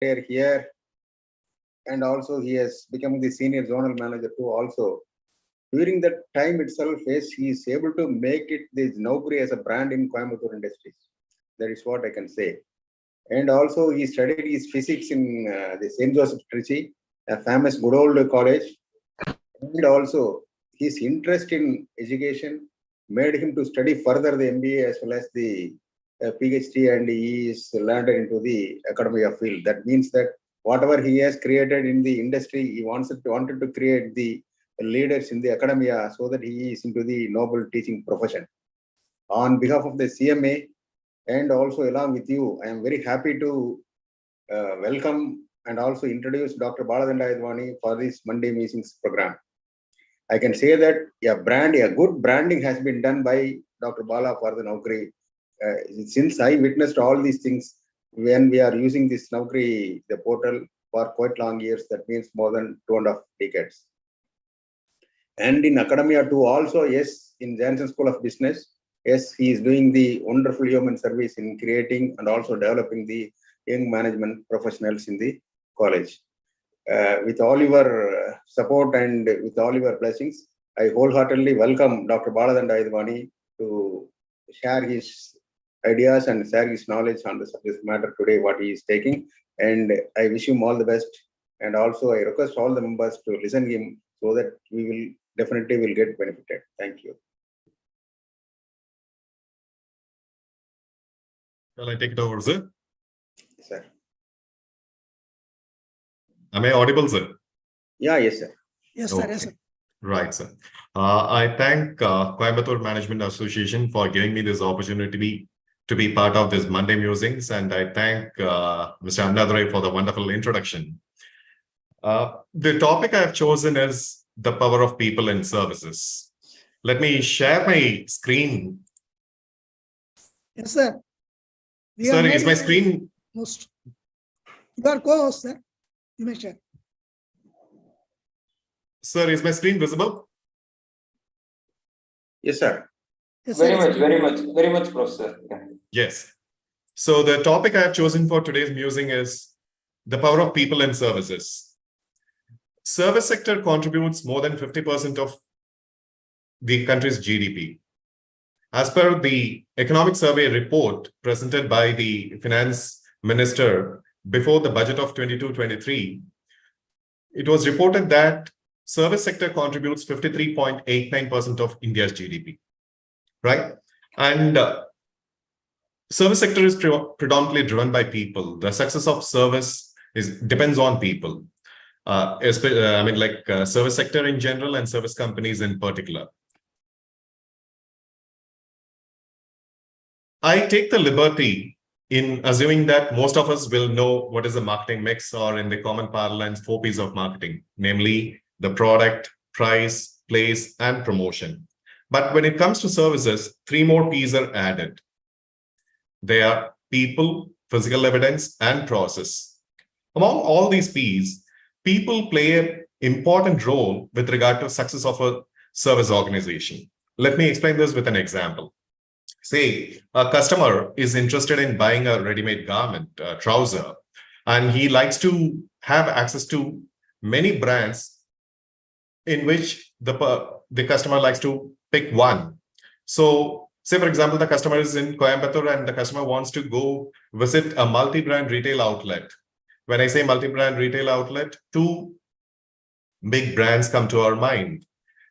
here, and also he has become the senior zonal manager too also. During that time itself, yes, he is able to make it this Naukri as a brand in Coimbatore industries. That is what I can say. And also he studied his physics in the St. Joseph Trichy, a famous good old college. And also his interest in education made him to study further the MBA as well as the PhD, and he is landed into the academia field. That means that whatever he has created in the industry, he wanted to create the leaders in the academia so that he is into the noble teaching profession. On behalf of the CMA and also along with you, I am very happy to welcome and also introduce Dr. Baladandayadvani for this Monday Meetings program. I can say that a good branding has been done by Dr. Bala for the Naukri. Since I witnessed all these things when we are using this Naukri, the portal, for quite long years, that means more than 2.5 decades. And in academia too, also, yes, in Janssen School of Business, yes, he is doing the wonderful human service in creating and also developing the young management professionals in the college. With all your support and with all your blessings, I wholeheartedly welcome Dr. Baladandayadvani to share his ideas and share his knowledge on the subject matter today, what he is taking. And I wish him all the best. And also I request all the members to listen to him so that we will definitely will get benefited. Thank you. Shall I take it over, sir? Sir. Am I audible, sir? Yeah, yes, sir. Yes, sir. Okay. Yes, sir. Right, sir. I thank Coimbatore Management Association for giving me this opportunity to be part of this Monday Musings, and I thank Mr. Annadurai for the wonderful introduction. The topic I have chosen is the power of people and services. Let me share my screen. Yes, sir. Sir, is my screen? Host. You are co-host, sir. You may share. Sir, is my screen visible? Yes, sir. Yes, Very sir. much, Professor. Yeah. Yes. So the topic I have chosen for today's musing is the power of people and services. Service sector contributes more than 50% of the country's GDP. As per the economic survey report presented by the finance minister before the budget of 22-23, it was reported that service sector contributes 53.89% of India's GDP, right? And service sector is predominantly driven by people. The success of service depends on people. Service sector in general and service companies in particular. I take the liberty in assuming that most of us will know what is a marketing mix, or in the common parlance, 4 P's of marketing, namely the product, price, place, and promotion. But when it comes to services, 3 more P's are added. They are people, physical evidence, and process. Among all these P's, people play an important role with regard to success of a service organization. Let me explain this with an example. Say a customer is interested in buying a ready-made garment, a trouser, and he likes to have access to many brands in which the customer likes to pick one. So say, for example, the customer is in Coimbatore and the customer wants to go visit a multi-brand retail outlet. When I say multi-brand retail outlet, 2 big brands come to our mind,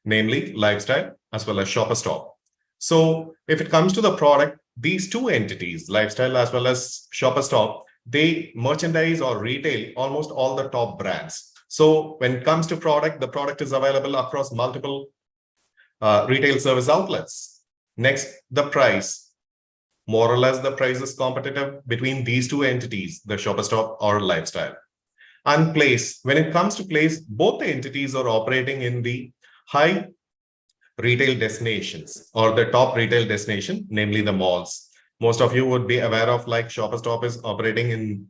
namely Lifestyle as well as Shopper Stop. So if it comes to the product, these 2 entities, Lifestyle as well as Shopper Stop, they merchandise or retail almost all the top brands. So when it comes to product, the product is available across multiple retail service outlets. Next, the price. More or less, the price is competitive between these 2 entities, the Shopper Stop or Lifestyle. And place. When it comes to place, both the entities are operating in the high retail destinations or the top retail destination, namely the malls. Most of you would be aware of, like, Shopper Stop is operating in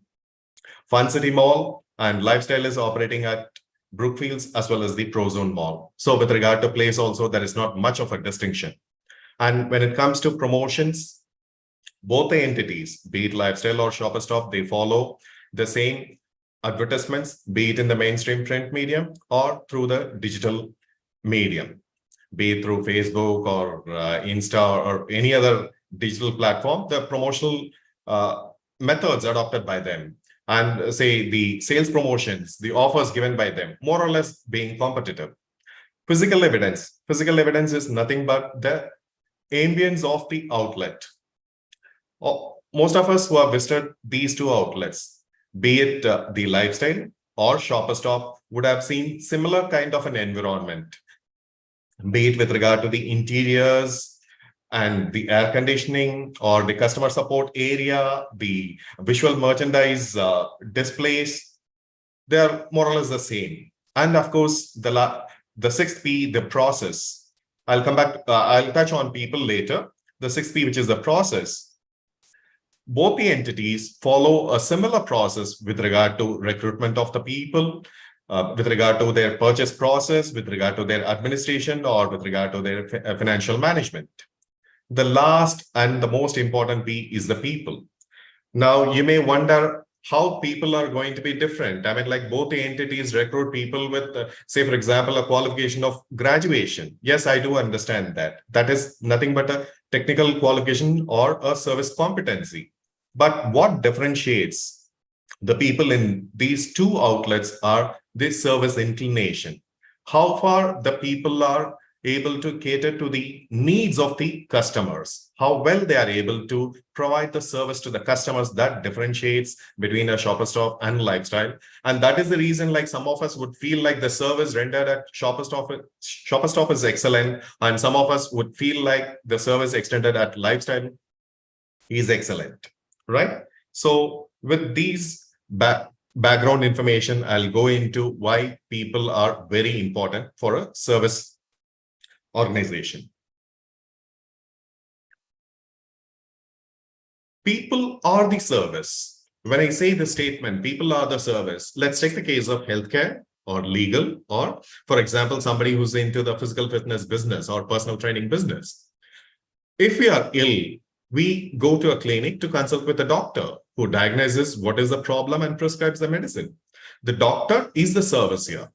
Fun City Mall and Lifestyle is operating at Brookfields as well as the Prozone Mall. So with regard to place also, there is not much of a distinction. And when it comes to promotions, both the entities, be it Lifestyle or Shopper Stop, they follow the same advertisements, be it in the mainstream print medium or through the digital medium, be it through Facebook or Insta or any other digital platform, the promotional methods adopted by them, and say the sales promotions, the offers given by them, more or less being competitive. Physical evidence. Physical evidence is nothing but the ambience of the outlet. Most of us who have visited these two outlets, be it the Lifestyle or Shopper Stop, would have seen similar kind of an environment, be it with regard to the interiors and the air conditioning or the customer support area, the visual merchandise displays. They are more or less the same. And of course, the sixth P, the process. I'll come back, I'll touch on people later. The sixth P, which is the process. Both the entities follow a similar process with regard to recruitment of the people, with regard to their purchase process, with regard to their administration, or with regard to their financial management. The last and the most important P is the people. Now, you may wonder how people are going to be different. I mean, like both the entities recruit people with, say, for example, a qualification of graduation. Yes, I do understand that. That is nothing but a technical qualification or a service competency. But what differentiates the people in these two outlets are this service inclination. How far the people are able to cater to the needs of the customers, how well they are able to provide the service to the customers. That differentiates between a Shopper Stop and Lifestyle. And that is the reason, like, some of us would feel like the service rendered at Shopper Stop is excellent, and some of us would feel like the service extended at Lifestyle is excellent, right? So with these background information, I'll go into why people are very important for a service organization. People are the service. When I say the statement, people are the service, let's take the case of healthcare or legal, or for example, somebody who's into the physical fitness business or personal training business. If we are ill, we go to a clinic to consult with a doctor who diagnoses what is the problem and prescribes the medicine. The doctor is the service here.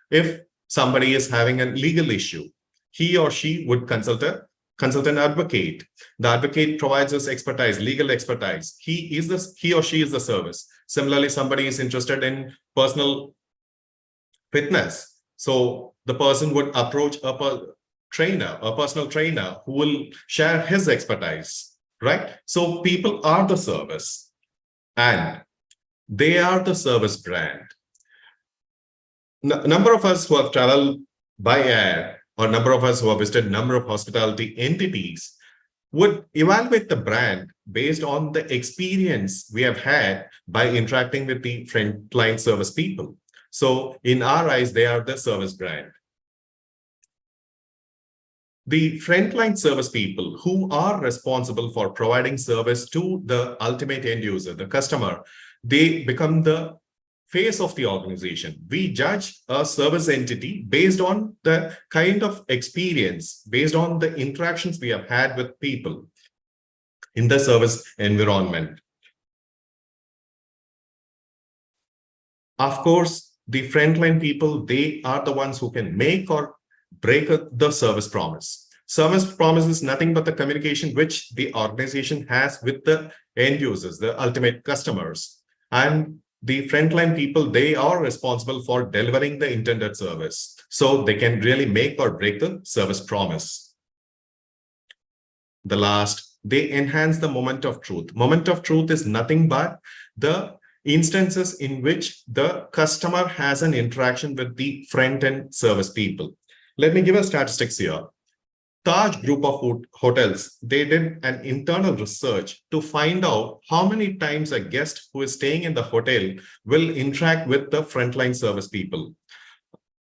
If somebody is having a legal issue, he or she would consult an advocate. The advocate provides us expertise, legal expertise. He or she is the service. Similarly, somebody is interested in personal fitness. So the person would approach a personal trainer who will share his expertise, right? So people are the service and they are the service brand. Number of us who have traveled by air, or number of us who have visited number of hospitality entities, would evaluate the brand based on the experience we have had by interacting with the frontline service people. So in our eyes, they are the service brand. The frontline service people who are responsible for providing service to the ultimate end user, the customer, they become the face of the organization. We judge a service entity based on the kind of experience, based on the interactions we have had with people in the service environment. Of course, the frontline people, they are the ones who can make or break the service promise. Service promise is nothing but the communication which the organization has with the end users, the ultimate customers. And the frontline people, they are responsible for delivering the intended service. So they can really make or break the service promise. The last, they enhance the moment of truth. Moment of truth is nothing but the instances in which the customer has an interaction with the front-end service people. Let me give a statistics here. Taj group of hotels, they did an internal research to find out how many times a guest who is staying in the hotel will interact with the frontline service people.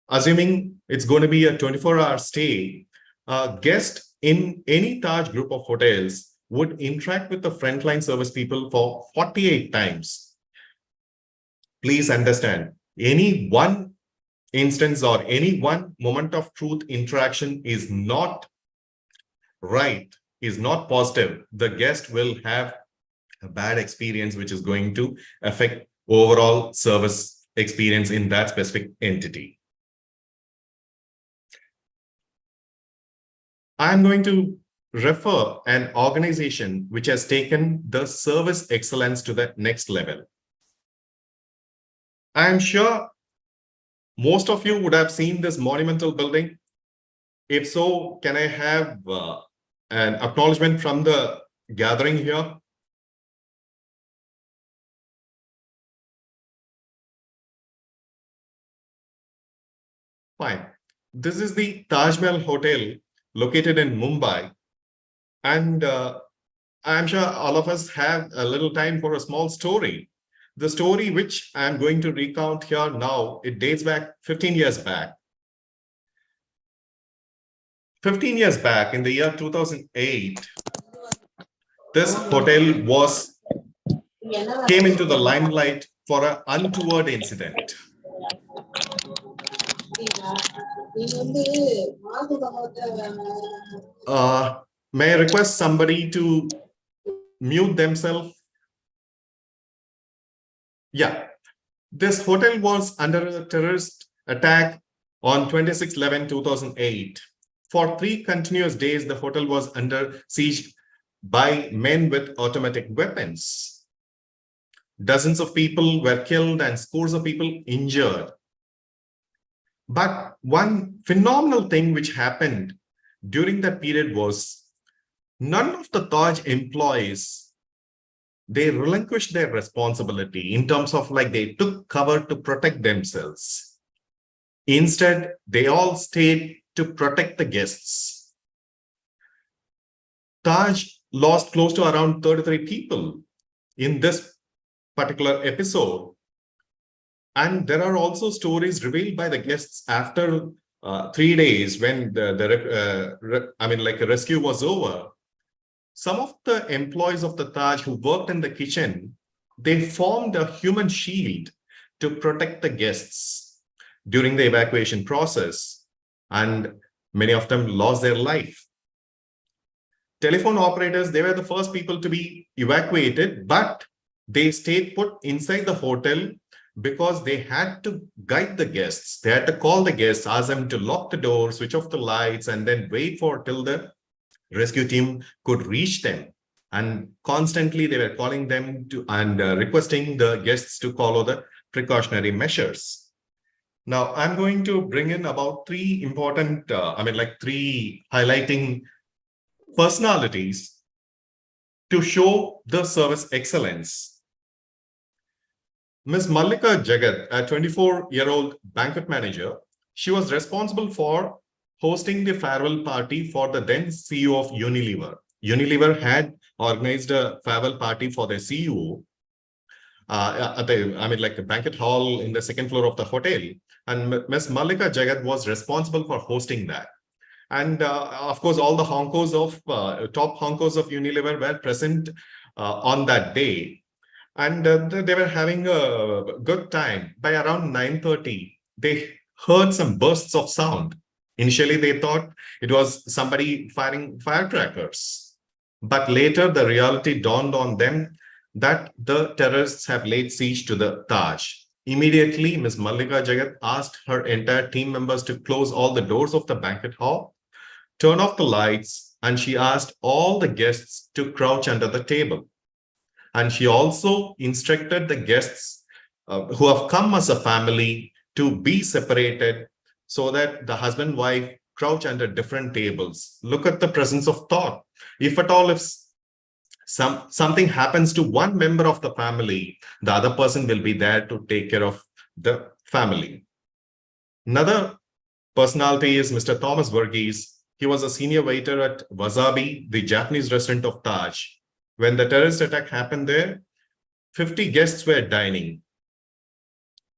Assuming it's going to be a 24-hour stay, a guest in any Taj group of hotels would interact with the frontline service people for 48 times. Please understand, any one instance or any one moment of truth interaction is not right, is not positive. The guest will have a bad experience, which is going to affect overall service experience in that specific entity. I'm going to refer an organization which has taken the service excellence to the next level. I'm sure most of you would have seen this monumental building. If so, can I have an acknowledgement from the gathering here? Fine. This is the Taj Mahal Hotel located in Mumbai. And I'm sure all of us have a little time for a small story. The story which I'm going to recount here now, it dates back 15 years back. 15 years back, in the year 2008, this hotel came into the limelight for an untoward incident. May I request somebody to mute themselves? Yeah, this hotel was under a terrorist attack on 26/11/2008. For 3 continuous days, the hotel was under siege by men with automatic weapons. Dozens of people were killed and scores of people injured. But one phenomenal thing which happened during that period was none of the Taj employees, they relinquished their responsibility in terms of like they took cover to protect themselves. Instead, they all stayed to protect the guests. Taj lost close to around 33 people in this particular episode. And there are also stories revealed by the guests after 3 days when a rescue was over. Some of the employees of the Taj who worked in the kitchen, they formed a human shield to protect the guests during the evacuation process, and many of them lost their life. Telephone operators, they were the first people to be evacuated, but they stayed put inside the hotel because they had to guide the guests. They had to call the guests, ask them to lock the door, switch off the lights, and then wait till the rescue team could reach them. And constantly they were calling them to and requesting the guests to follow the precautionary measures. Now, I'm going to bring in about 3 important, 3 highlighting personalities to show the service excellence. Ms. Mallika Jagat, a 24-year-old banquet manager, she was responsible for hosting the farewell party for the then CEO of Unilever. Unilever had organized a farewell party for their CEO at the banquet hall in the 2nd floor of the hotel. And Ms. Mallika Jagat was responsible for hosting that. And of course, all the honkos top honkos of Unilever were present on that day. And they were having a good time. By around 9:30, they heard some bursts of sound. Initially, they thought it was somebody firing firecrackers. But later, the reality dawned on them that the terrorists have laid siege to the Taj. Immediately, Ms. Mallika Jagat asked her entire team members to close all the doors of the banquet hall, turn off the lights, and she asked all the guests to crouch under the table. And she also instructed the guests who have come as a family to be separated so that the husband and wife crouch under different tables. Look at the presence of thought. If at all, if something happens to one member of the family, the other person will be there to take care of the family. Another personality is Mr. Thomas Verghese. He was a senior waiter at Wasabi, the Japanese restaurant of Taj. When the terrorist attack happened there, 50 guests were dining.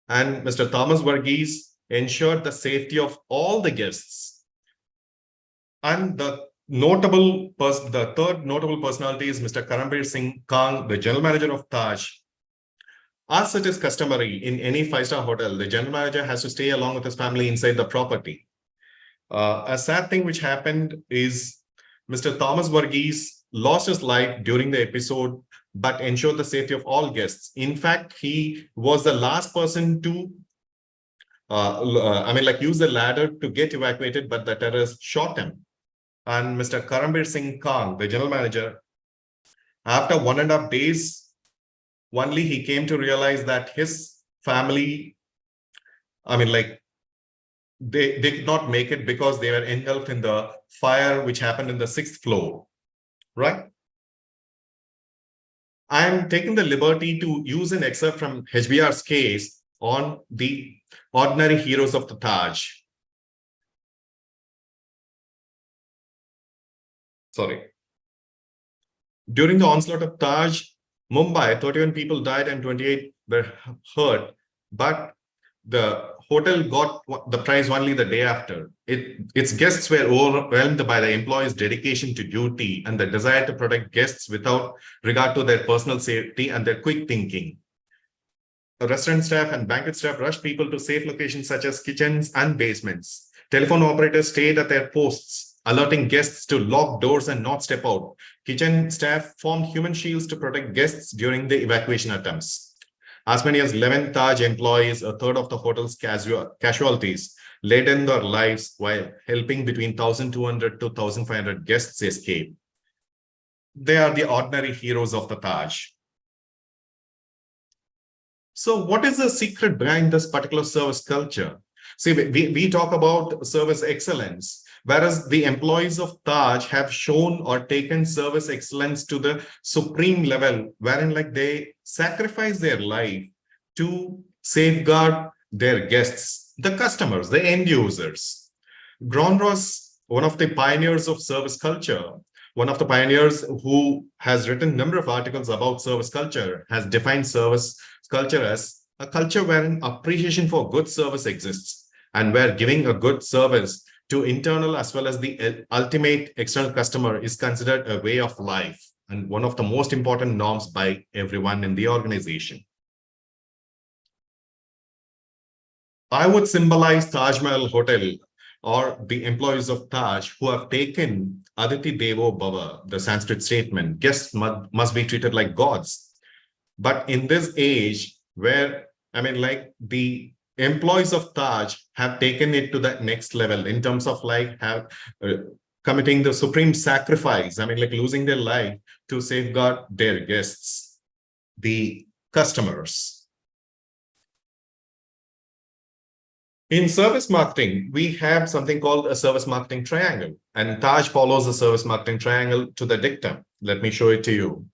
And Mr. Thomas Verghese ensured the safety of all the guests. And the third notable personality is Mr. Karambir Singh Kang, the general manager of Taj. As it is customary in any 5-star hotel, the general manager has to stay along with his family inside the property. A sad thing which happened is Mr. Thomas Verghese lost his life during the episode but ensure the safety of all guests. In fact, he was the last person to use the ladder to get evacuated, but the terrorists shot him. And Mr. Karambir Singh Khan, the general manager, after 1.5 days, only he came to realize that his family, they could not make it because they were engulfed in the fire which happened in the 6th floor, right? I'm taking the liberty to use an excerpt from HBR's case on the ordinary heroes of the Taj. Sorry. During the onslaught of Taj, Mumbai, 31 people died and 28 were hurt, but the hotel got the prize only the day after. Its guests were overwhelmed by the employees' dedication to duty and the desire to protect guests without regard to their personal safety and their quick thinking. The restaurant staff and banquet staff rushed people to safe locations such as kitchens and basements. Telephone operators stayed at their posts, alerting guests to lock doors and not step out. Kitchen staff formed human shields to protect guests during the evacuation attempts. As many as 11 Taj employees, a third of the hotel's casualties, laid in their lives while helping between 1,200 to 1,500 guests escape. They are the ordinary heroes of the Taj. So what is the secret behind this particular service culture? See, we talk about service excellence, whereas the employees of Taj have shown or taken service excellence to the supreme level, wherein they sacrifice their life to safeguard their guests, the customers, the end users. Grandros, one of the pioneers of service culture, one of the pioneers who has written a number of articles about service culture, has defined service culture as a culture wherein appreciation for good service exists and where giving a good service to internal as well as the ultimate external customer is considered a way of life and one of the most important norms by everyone in the organization. I would symbolize Taj Mahal Hotel or the employees of Taj who have taken Aditi Devo Bhava, the Sanskrit statement, guests must be treated like gods. But in this age where, the employees of Taj have taken it to the next level in terms of committing the supreme sacrifice, losing their life to safeguard their guests, the customers. In service marketing, we have something called a service marketing triangle, and Taj follows the service marketing triangle to the dictum. Let me show it to you.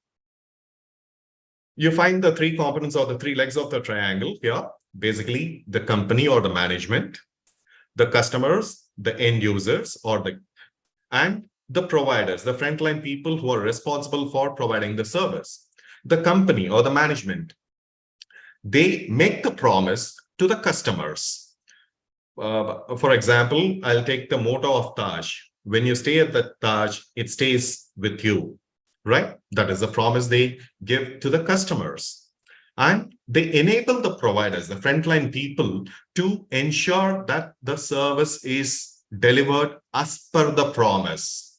You find the 3 components or the 3 legs of the triangle here. Basically, the company or the management, the customers, the end users, and the providers, the frontline people who are responsible for providing the service. The company or the management, they make the promise to the customers. For example, I'll take the motto of Taj. When you stay at the Taj, it stays with you, right? That is the promise they give to the customers. And they enable the providers, the frontline people, to ensure that the service is delivered as per the promise,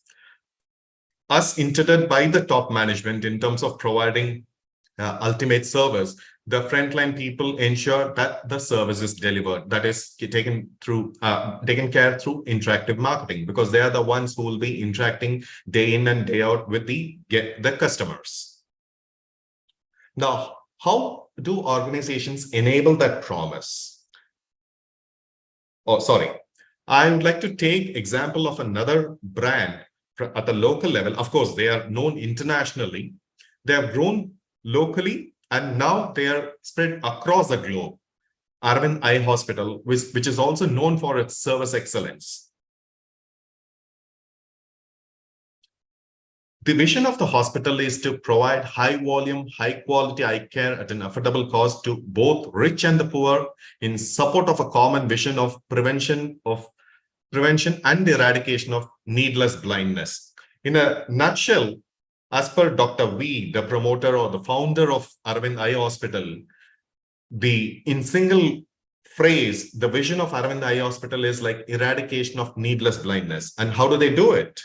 as intended by the top management in terms of providing ultimate service. The frontline people ensure that the service is delivered, that is taken care through interactive marketing, because they are the ones who will be interacting day in and day out with the customers. Now, how do organizations enable that promise? I would like to take example of another brand at the local level. Of course, they are known internationally. They have grown locally, and now they are spread across the globe. Aravind Eye Hospital, which is also known for its service excellence. The vision of the hospital is to provide high volume, high quality eye care at an affordable cost to both rich and the poor in support of a common vision of prevention and eradication of needless blindness. In a nutshell, as per Dr. V, the promoter or the founder of Aravind Eye Hospital, in single phrase, the vision of Aravind Eye Hospital is like eradication of needless blindness. And how do they do it?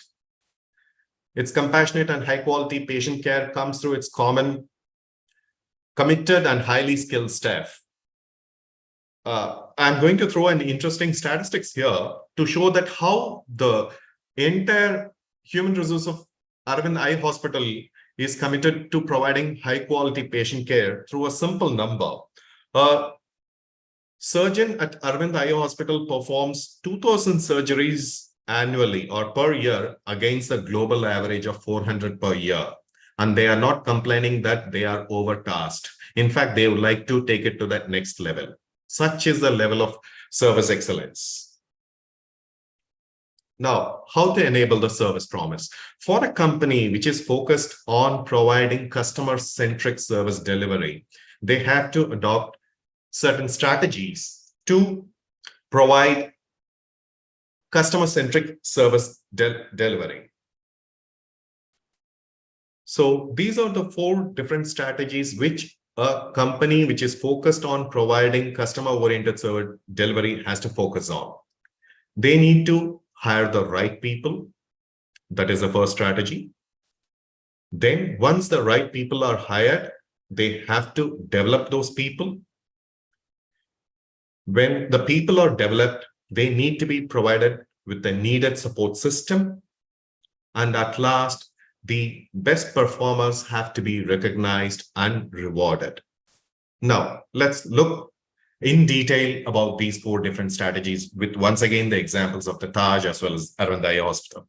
Its compassionate and high quality patient care comes through its common, committed and highly skilled staff. I'm going to throw an interesting statistics here to show that how the entire human resource of Aravind Eye Hospital is committed to providing high quality patient care through a simple number. A surgeon at Aravind Eye Hospital performs 2,000 surgeries annually or per year against a global average of 400 per year. And they are not complaining that they are overtasked. In fact, they would like to take it to that next level. Such is the level of service excellence. Now, how to enable the service promise? For a company which is focused on providing customer-centric service delivery, they have to adopt certain strategies to provide customer-centric service delivery. So these are the 4 different strategies which a company which is focused on providing customer-oriented service delivery has to focus on. They need to hire the right people. That is the first strategy. Then once the right people are hired, they have to develop those people. When the people are developed, they need to be provided with the needed support system. And at last, the best performers have to be recognized and rewarded. Now, let's look in detail about these 4 different strategies with, once again, the examples of the Taj as well as Aravind Eye Hospital.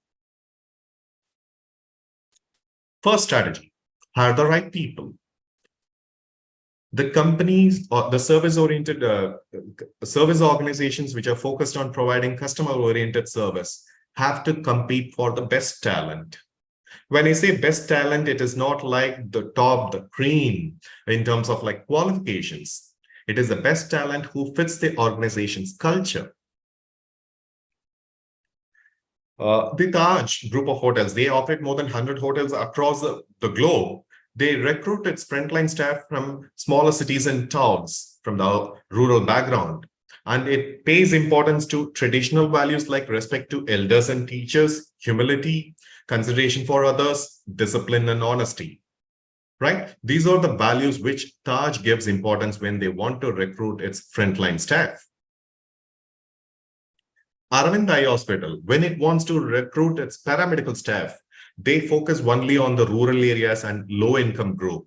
First strategy, hire the right people. The companies or the service-oriented service organizations which are focused on providing customer-oriented service have to compete for the best talent. When I say best talent, it is not like the top, the cream in terms of like qualifications. It is the best talent who fits the organization's culture. The Taj group of hotels, they operate more than 100 hotels across the globe. They recruit its frontline staff from smaller cities and towns, from the rural background. And it pays importance to traditional values like respect to elders and teachers, humility, consideration for others, discipline and honesty, right? These are the values which Taj gives importance when they want to recruit its frontline staff. Aravind Eye Hospital, when it wants to recruit its paramedical staff, they focus only on the rural areas and low-income group.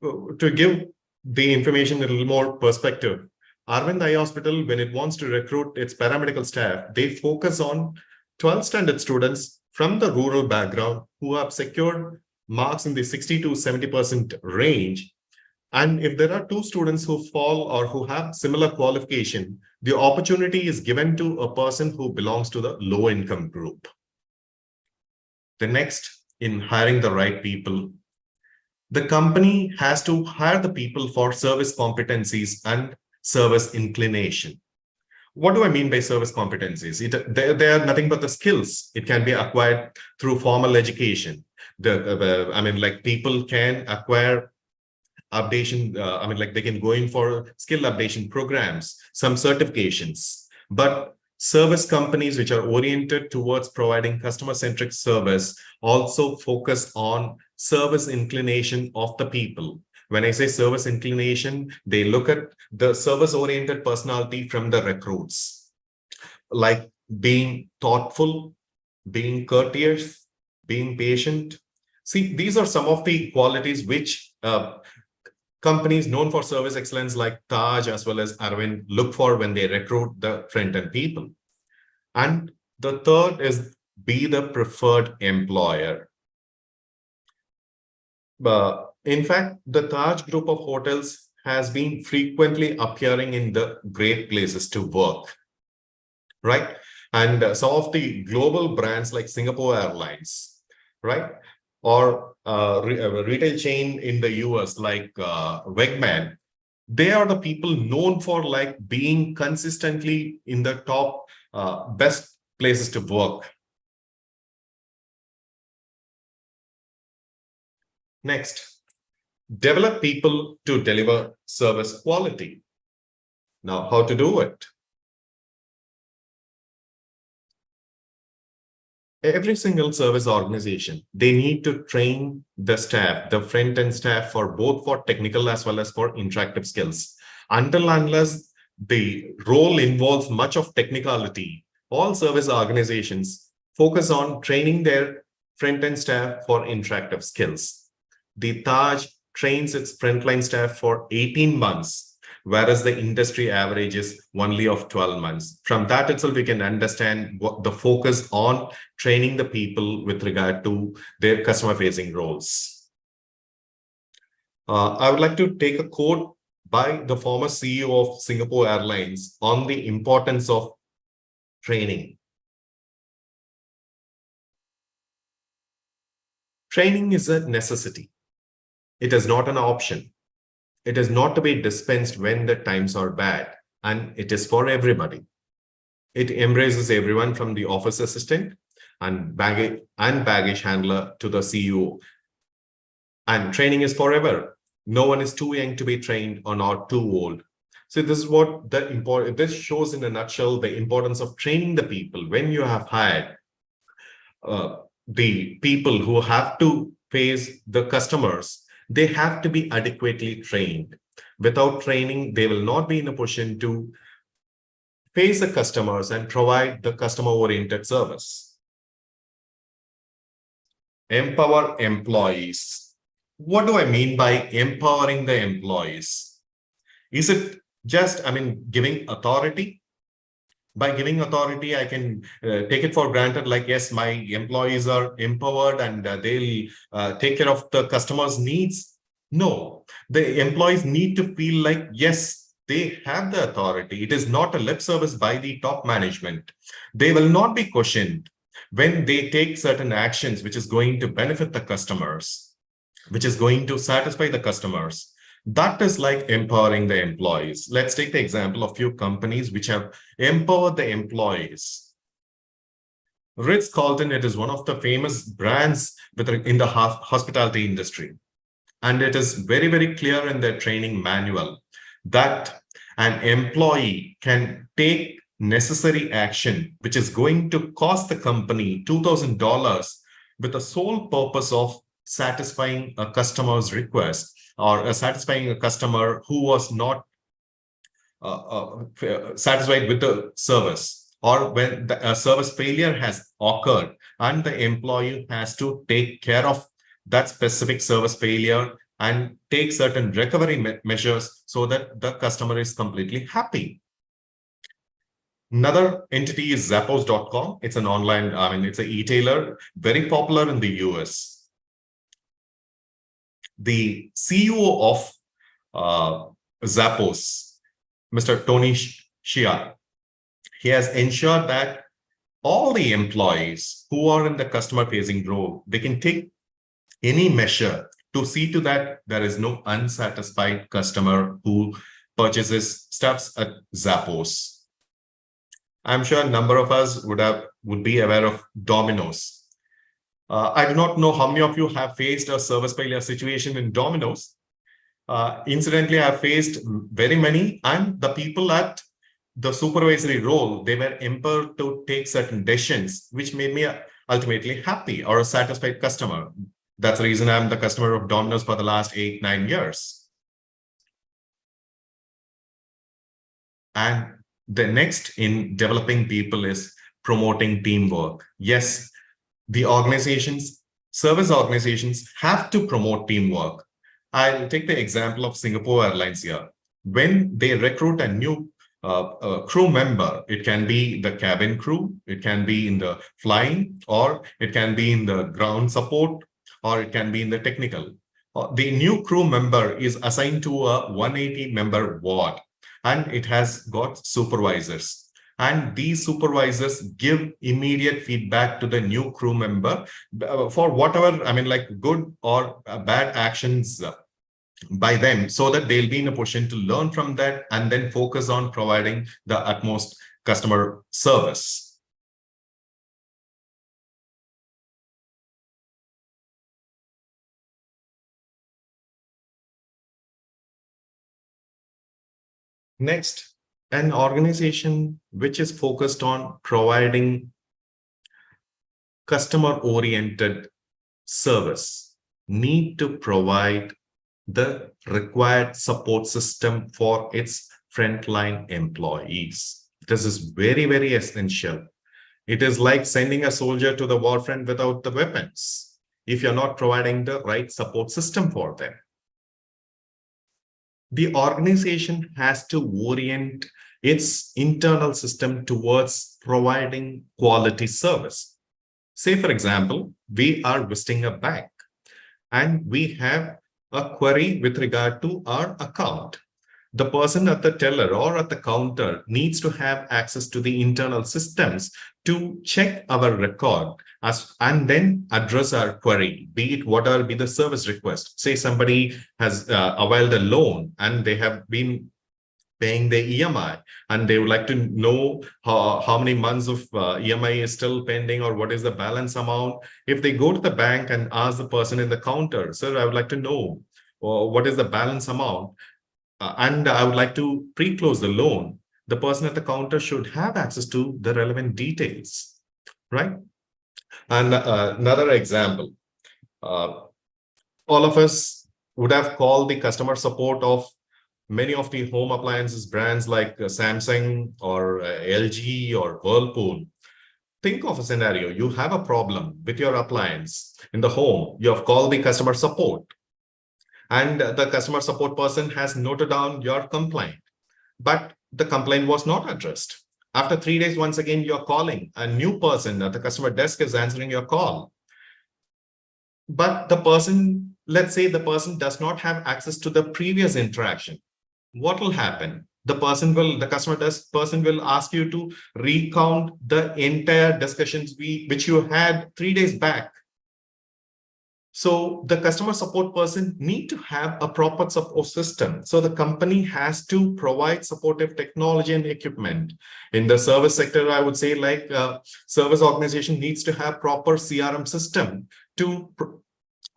To give the information a little more perspective, Aravind Eye Hospital, when it wants to recruit its paramedical staff, they focus on 12th standard students from the rural background who have secured marks in the 60 to 70% range. And if there are 2 students who fall or who have similar qualification, the opportunity is given to a person who belongs to the low income group. The next, in hiring the right people, the company has to hire the people for service competencies and service inclination. What do I mean by service competencies? They are nothing but the skills. It can be acquired through formal education. People can acquire updation. They can go in for skill updation programs, some certifications. But service companies which are oriented towards providing customer-centric service also focus on service inclination of the people. When I say service inclination, they look at the service-oriented personality from the recruits, like being thoughtful, being courteous, being patient. See, these are some of the qualities which companies known for service excellence like Taj as well as Aravind look for when they recruit the front-end people. And the third is be the preferred employer. In fact, the Taj group of hotels has been frequently appearing in the great places to work, right? And some of the global brands like Singapore Airlines, right? Or a retail chain in the US like Wegman, they are the people known for like being consistently in the top best places to work. Next, develop people to deliver service quality. Now, how to do it? every single service organization, they need to train the staff, the front-end staff, for both for technical as well as for interactive skills. Until unless the role involves much of technicality, all service organizations focus on training their front-end staff for interactive skills. The Taj trains its frontline staff for 18 months, whereas the industry average is only of 12 months. From that itself, we can understand what the focus on training the people with regard to their customer-facing roles. I would like to take a quote by the former CEO of Singapore Airlines on the importance of training. Training is a necessity. It is not an option. It is not to be dispensed when the times are bad, and it is for everybody. It embraces everyone from the office assistant and baggage handler to the CEO. And training is forever. No one is too young to be trained or not too old. So this is what this shows in a nutshell the importance of training the people. When you have hired the people who have to face the customers, they have to be adequately trained. Without training, they will not be in a position to face the customers and provide the customer-oriented service. Empower employees. What do I mean by empowering the employees? Is it just, giving authority? By giving authority, I can take it for granted, like, yes, my employees are empowered and they'll take care of the customer's needs. No, the employees need to feel like, yes, they have the authority. It is not a lip service by the top management. They will not be questioned when they take certain actions, which is going to benefit the customers, which is going to satisfy the customers. That is like empowering the employees. Let's take the example of few companies which have empowered the employees. Ritz-Carlton, it is one of the famous brands in the hospitality industry. And it is very, very clear in their training manual that an employee can take necessary action, which is going to cost the company $2,000 with the sole purpose of satisfying a customer's request, or satisfying a customer who was not satisfied with the service, or when a service failure has occurred and the employee has to take care of that specific service failure and take certain recovery measures so that the customer is completely happy. Another entity is Zappos.com. It's an online, it's an e-tailer, very popular in the US. The CEO of Zappos, Mr. Tony Shia, he has ensured that all the employees who are in the customer-facing role, they can take any measure to see to that there is no unsatisfied customer who purchases stuffs at Zappos. I'm sure a number of us would be aware of Domino's. I do not know how many of you have faced a service failure situation in Domino's. Incidentally, I have faced very many, and the people at the supervisory role, they were empowered to take certain decisions, which made me ultimately happy or a satisfied customer. That's the reason I'm the customer of Domino's for the last 8-9 years. And the next in developing people is promoting teamwork. Yes, the service organizations have to promote teamwork. I'll take the example of Singapore Airlines here. When they recruit a new crew member, it can be the cabin crew, it can be in the flying, or it can be in the ground support, or it can be in the technical. The new crew member is assigned to a 180-member ward, and it has got supervisors. And these supervisors give immediate feedback to the new crew member for whatever, like good or bad actions by them, so that they'll be in a position to learn from that and then focus on providing the utmost customer service. Next, an organization which is focused on providing customer-oriented service need to provide the required support system for its frontline employees. This is very, very essential. It is like sending a soldier to the war front without the weapons if you're not providing the right support system for them. The organization has to orient its internal system towards providing quality service. Say, for example, we are visiting a bank and we have a query with regard to our account. The person at the teller or at the counter needs to have access to the internal systems to check our record and then address our query, be it whatever be the service request. Say somebody has availed a loan and they have been paying their EMI and they would like to know how many months of EMI is still pending or what is the balance amount. If they go to the bank and ask the person in the counter, sir, I would like to know what is the balance amount, and I would like to pre-close the loan, the person at the counter should have access to the relevant details, right? And another example, all of us would have called the customer support of many of the home appliances brands like Samsung or LG or Whirlpool. Think of a scenario. You have a problem with your appliance in the home. You have called the customer support and the customer support person has noted down your complaint, but the complaint was not addressed. After 3 days, once again, you're calling. A new person at the customer desk is answering your call. But the person, let's say the person does not have access to the previous interaction. What will happen? The customer person will ask you to recount the entire discussions which you had 3 days back. So the customer support person need to have a proper support system. So the company has to provide supportive technology and equipment. In the service sector, I would say like service organization needs to have proper CRM system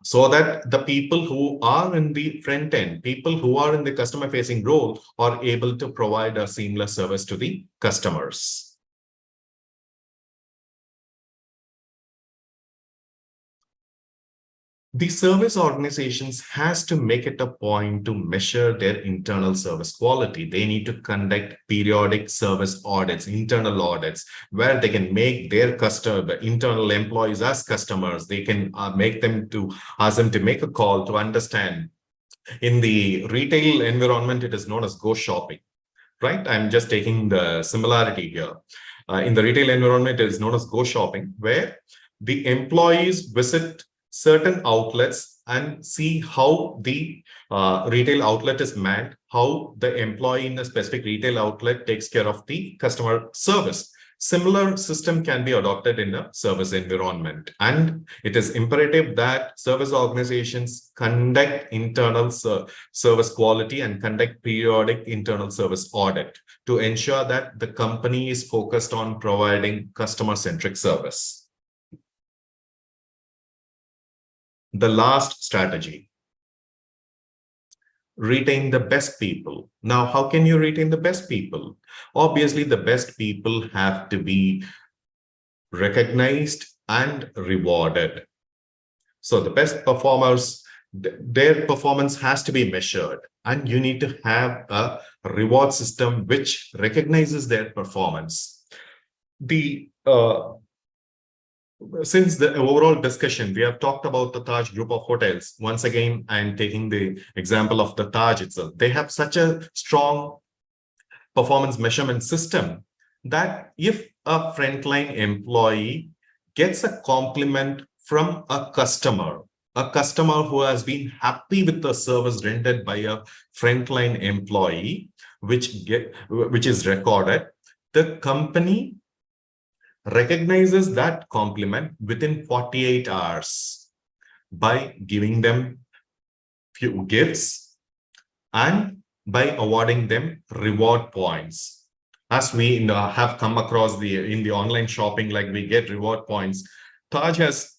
so that the people who are in the front end, people who are in the customer facing role are able to provide a seamless service to the customers. The service organizations has to make it a point to measure their internal service quality. They need to conduct periodic service audits, internal audits, where they can make their the internal employees as customers. They can ask them to make a call to understand. In the retail environment, it is known as go shopping, right? I'm just taking the similarity here. In the retail environment, it is known as go shopping, where the employees visit certain outlets and see how the retail outlet is manned, how the employee in a specific retail outlet takes care of the customer service. Similar system can be adopted in a service environment. And it is imperative that service organizations conduct internal service quality and conduct periodic internal service audit to ensure that the company is focused on providing customer-centric service. The last strategy, retain the best people. Now, how can you retain the best people? Obviously, the best people have to be recognized and rewarded. So the best performers, their performance has to be measured, and you need to have a reward system which recognizes their performance. Since the overall discussion, we have talked about the Taj group of hotels. Once again, I'm taking the example of the Taj itself. They have such a strong performance measurement system that if a frontline employee gets a compliment from a customer who has been happy with the service rendered by a frontline employee, which is recorded, the company recognizes that compliment within 48 hours by giving them few gifts and by awarding them reward points. As we have come across in the online shopping, like we get reward points. Taj has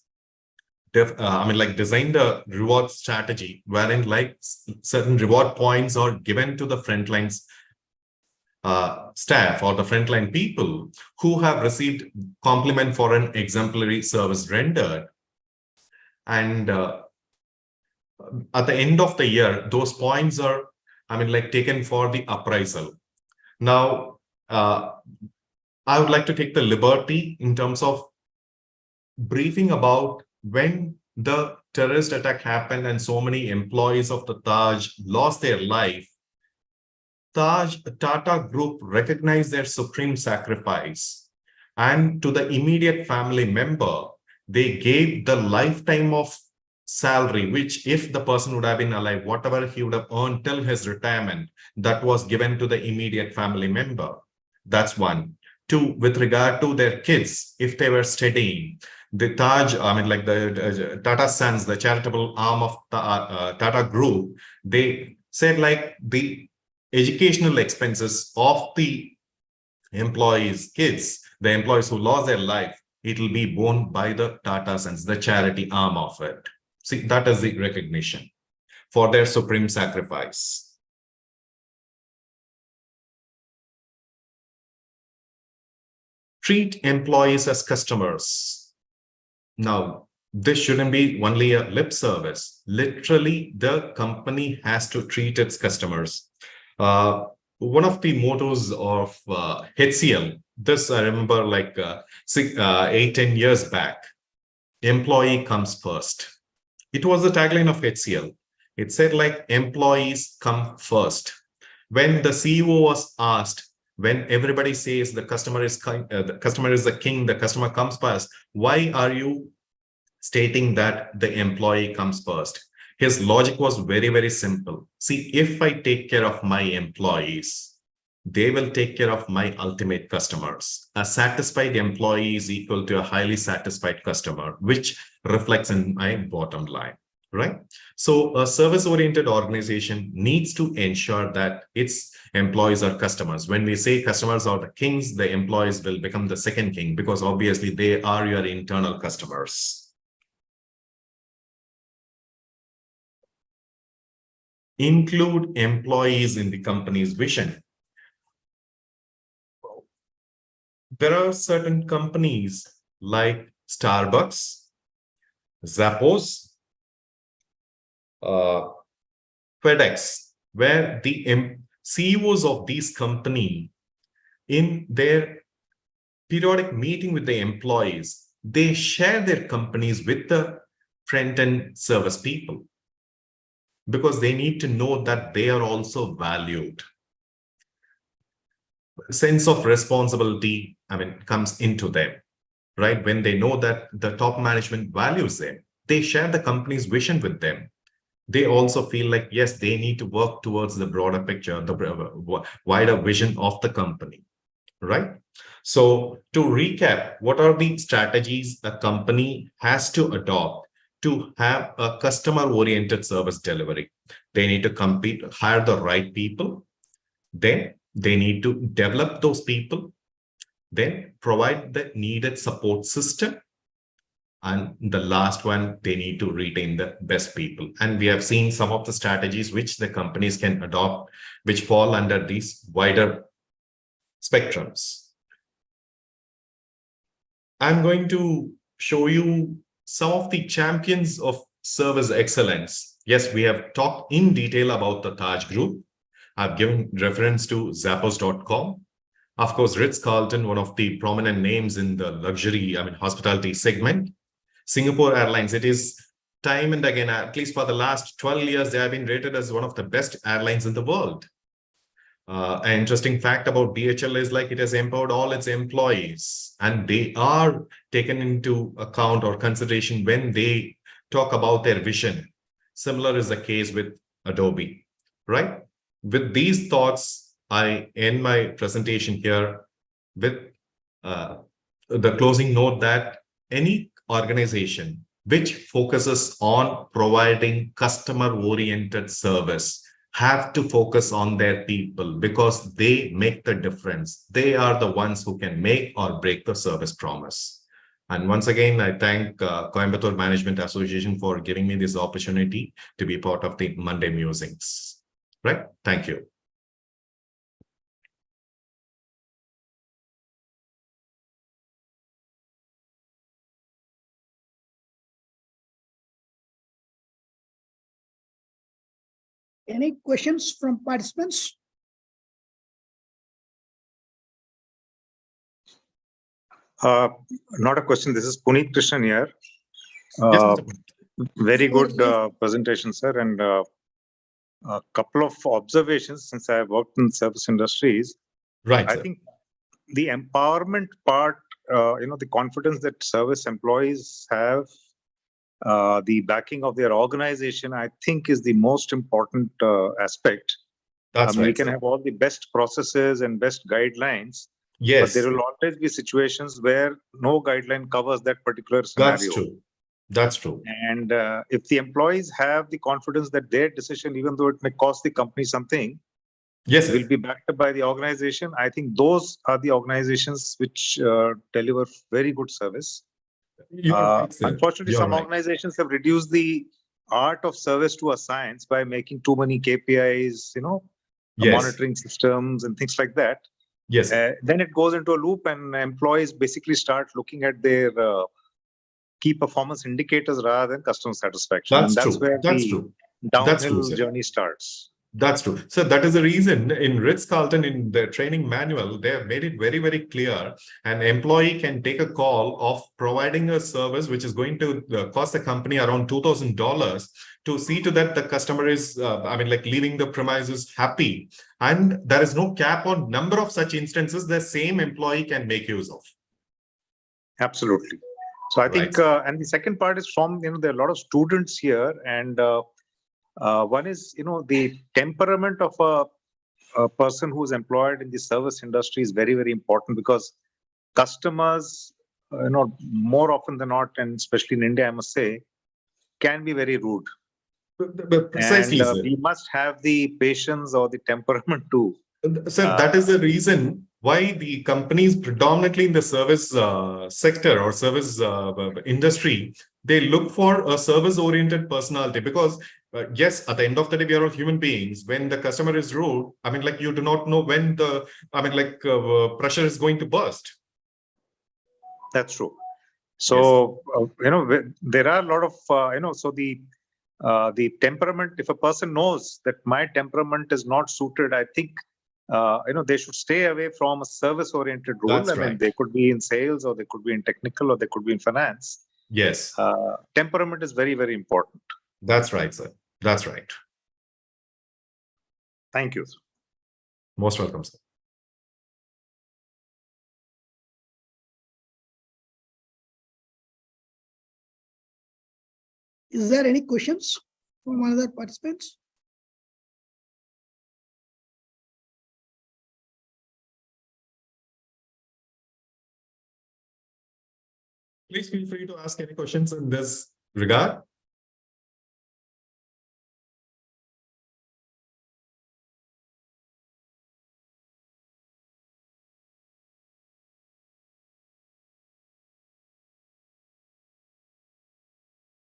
designed a reward strategy wherein like certain reward points are given to the front lines staff or the frontline people who have received compliment for an exemplary service rendered. And at the end of the year, those points are, taken for the appraisal. Now, I would like to take the liberty in terms of briefing about when the terrorist attack happened and so many employees of the Taj lost their life. Tata Group recognized their supreme sacrifice, and to the immediate family member, they gave the lifetime of salary, which if the person would have been alive, whatever he would have earned till his retirement, that was given to the immediate family member. That's one. Two, with regard to their kids, if they were studying, the Taj, the Tata Sons, the charitable arm of the Tata Group, they said like the educational expenses of the employees' kids, the employees who lost their life, it will be borne by the Tata Sons, the charity arm of it. See, that is the recognition for their supreme sacrifice. Treat employees as customers. Now, this shouldn't be only a lip service. Literally, the company has to treat its customers. One of the mottos of HCL, this I remember like 8-10 years back, employee comes first. It was the tagline of HCL. It said like employees come first. When the CEO was asked, when everybody says the customer is the king, the customer comes first, why are you stating that the employee comes first? His logic was very, very simple. See, if I take care of my employees, they will take care of my ultimate customers. A satisfied employee is equal to a highly satisfied customer, which reflects in my bottom line, right? So a service-oriented organization needs to ensure that its employees are customers. When we say customers are the kings, the employees will become the second king because obviously they are your internal customers. Include employees in the company's vision. There are certain companies like Starbucks, Zappos, FedEx, where the CEOs of these companies, in their periodic meeting with the employees, they share their companies with the front-end service people because they need to know that they are also valued. Sense of responsibility, comes into them, right? When they know that the top management values them, they share the company's vision with them. They also feel like, yes, they need to work towards the broader picture, the wider vision of the company, right? So to recap, what are the strategies a company has to adopt to have a customer-oriented service delivery? They need to hire the right people. Then they need to develop those people, then provide the needed support system. And the last one, they need to retain the best people. And we have seen some of the strategies which the companies can adopt, which fall under these wider spectrums. I'm going to show you some of the champions of service excellence. Yes, we have talked in detail about the Taj Group. I've given reference to Zappos.com. Of course, Ritz-Carlton, one of the prominent names in the luxury, hospitality segment. Singapore Airlines, it is time and again, at least for the last 12 years, they have been rated as one of the best airlines in the world. An interesting fact about DHL is like it has empowered all its employees and they are taken into account or consideration when they talk about their vision. Similar is the case with Adobe, right? With these thoughts, I end my presentation here with the closing note that any organization which focuses on providing customer-oriented service have to focus on their people because they make the difference. They are the ones who can make or break the service promise. And once again, I thank Coimbatore Management Association for giving me this opportunity to be part of the Monday Musings. Right? Thank you. Any questions from participants? Not a question. This is Puneet Krishnan here. Yes, Uh, Mr. Puneet. Very good presentation, sir. And a couple of observations since I have worked in service industries. Right, I sir. think the empowerment part, the confidence that service employees have, the backing of their organization, I think is the most important aspect. That's We right, can sir. have all the best processes and best guidelines, but Yes, there will always be situations where no guideline covers that particular scenario. that's true. That's true. And if the employees have the confidence that their decision, even though it may cost the company something, Yes, sir. will be backed by the organization, I think those are the organizations which deliver very good service. You are right, sir. Unfortunately, You are some right. organizations have reduced the art of service to a science by making too many KPIs, Yes. monitoring systems and things like that. Yes, sir. Then it goes into a loop and employees basically start looking at their key performance indicators rather than customer satisfaction. That's And that's true. where That's the true. That's true, downhill sir. journey starts. That's true. So that is the reason in Ritz-Carlton, in their training manual, they have made it very, very clear. An employee can take a call of providing a service which is going to cost the company around $2,000 to see to that the customer is, leaving the premises happy. And there is no cap on number of such instances the same employee can make use of. Absolutely. So I think, and the second part is from, there are a lot of students here, and one is, the temperament of a person who's employed in the service industry is very, very important, because customers, more often than not, and especially in India, I must say, can be very rude. Precisely, and sir. we must have the patience or the temperament to. Sir, that is the reason why the companies predominantly in the service sector or service industry, they look for a service-oriented personality, because yes, at the end of the day, we are all human beings. When the customer is rude, you do not know when the, pressure is going to burst. That's true. So, there are a lot of, so the temperament, if a person knows that my temperament is not suited, I think, they should stay away from a service-oriented role. That's right. They could be in sales, or they could be in technical, or they could be in finance. Yes. Temperament is very, very important. That's right, sir. That's right. Thank you. Most welcome, sir. Is there any questions from other participants? Please feel free to ask any questions in this regard.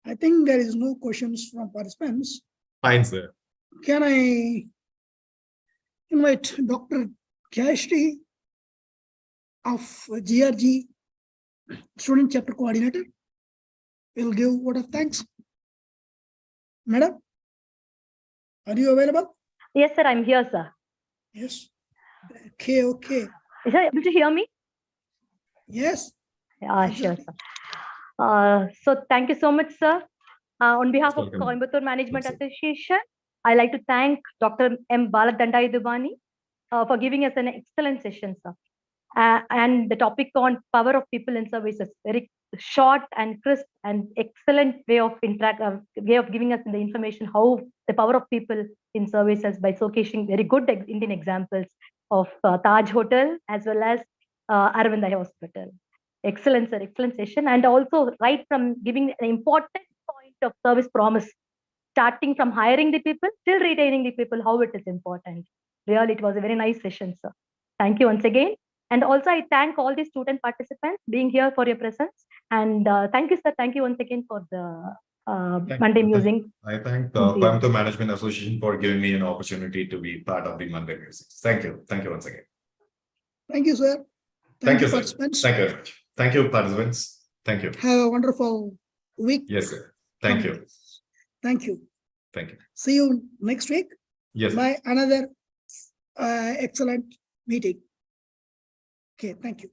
I think there is no questions from participants. Fine, sir. Can I invite Dr. Jayashree of GRG, Student Chapter Coordinator? Will give word of thanks. Madam, are you available? Yes, sir, I'm here, sir. Yes. Okay, okay. Is you able to hear me? Yes. Sure, sir. So thank you so much, sir. On behalf of Welcome. Coimbatore Management Yes, sir. Association, I'd like to thank Dr. M. Baladandayudubani for giving us an excellent session, sir. And the topic on power of people in services, very short and crisp and excellent way of giving us the information how the power of people in services by showcasing very good Indian examples of Taj Hotel as well as Aravind Eye Hospital. Excellent, sir. Excellent session. And also right from giving an important point of service promise, starting from hiring the people till retaining the people, how it is important. Really, it was a very nice session, sir. Thank you once again. And also, I thank all the student participants being here for your presence. And thank you, sir. Thank you once again for the Monday Music. I thank the Coimbatore Management Association for giving me an opportunity to be part of the Monday Music. Thank you. Thank you once again. Thank you, sir. Thank you, sir. Participants. Thank you very much. Thank you, participants. Thank you. Have a wonderful week. Yes, sir. Thank you. Thank you. Thank you. See you next week. Yes. my another excellent meeting. Okay, thank you.